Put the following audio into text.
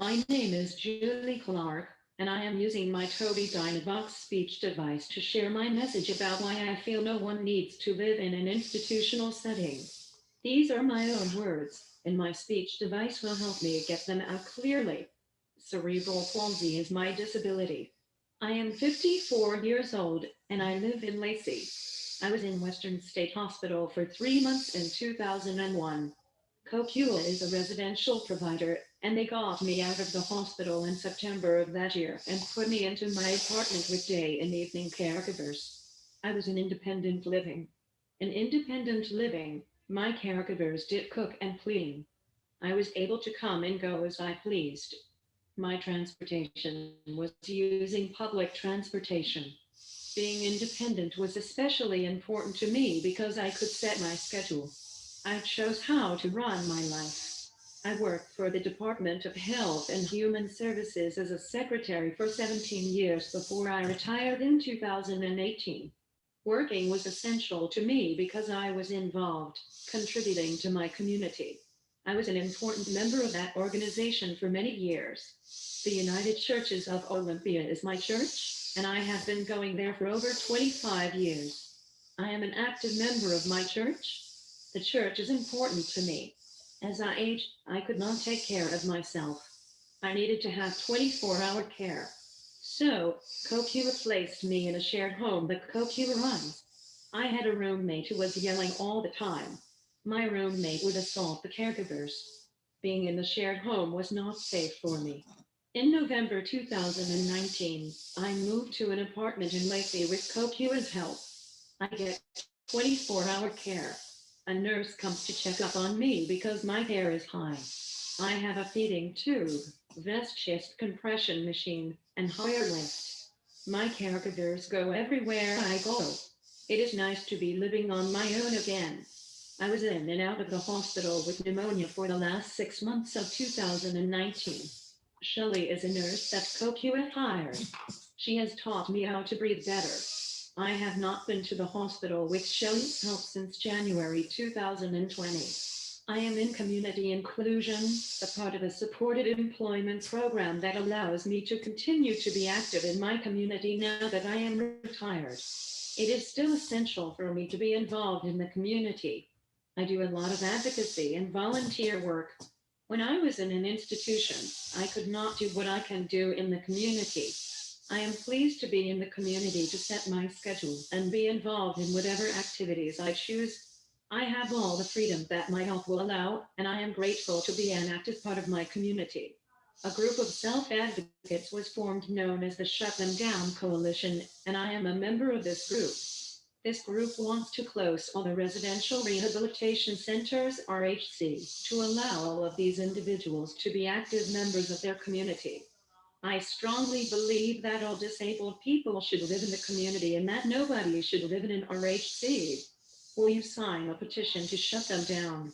My name is Julie Clark, and I am using my Tobii Dynavox speech device to share my message about why I feel no one needs to live in an institutional setting. These are my own words, and my speech device will help me get them out clearly. Cerebral palsy is my disability. I am 54 years old, and I live in Lacey. I was in Western State Hospital for 3 months in 2001. Cocula is a residential provider, and they got me out of the hospital in September of that year and put me into my apartment with day and evening caregivers. I was in independent living. In independent living, my caregivers did cook and clean. I was able to come and go as I pleased. My transportation was using public transportation. Being independent was especially important to me because I could set my schedule. I chose how to run my life. I worked for the Department of Health and Human Services as a secretary for 17 years before I retired in 2018. Working was essential to me because I was involved, contributing to my community. I was an important member of that organization for many years. The United Churches of Olympia is my church, and I have been going there for over 25 years. I am an active member of my church. The church is important to me. As I aged, I could not take care of myself. I needed to have 24-hour care. So, Kokila placed me in a shared home that Kokila runs. I had a roommate who was yelling all the time. My roommate would assault the caregivers. Being in the shared home was not safe for me. In November 2019, I moved to an apartment in Lacey with Kokua's help. I get 24-hour care. A nurse comes to check up on me because my hair is high. I have a feeding tube, vest chest compression machine, and higher lift. My caregivers go everywhere I go. It is nice to be living on my own again. I was in and out of the hospital with pneumonia for the last 6 months of 2019. Shelley is a nurse that Kokua hired. She has taught me how to breathe better. I have not been to the hospital with Shelley's help since January 2020. I am in community inclusion, a part of a supported employment program that allows me to continue to be active in my community now that I am retired. It is still essential for me to be involved in the community. I do a lot of advocacy and volunteer work. When I was in an institution, I could not do what I can do in the community. I am pleased to be in the community to set my schedule and be involved in whatever activities I choose. I have all the freedom that my health will allow, and I am grateful to be an active part of my community. A group of self advocates was formed known as the Shut Them Down Coalition, and I am a member of this group. This group wants to close all the residential rehabilitation centers, RHC, to allow all of these individuals to be active members of their community. I strongly believe that all disabled people should live in the community and that nobody should live in an RHC. Will you sign a petition to shut them down?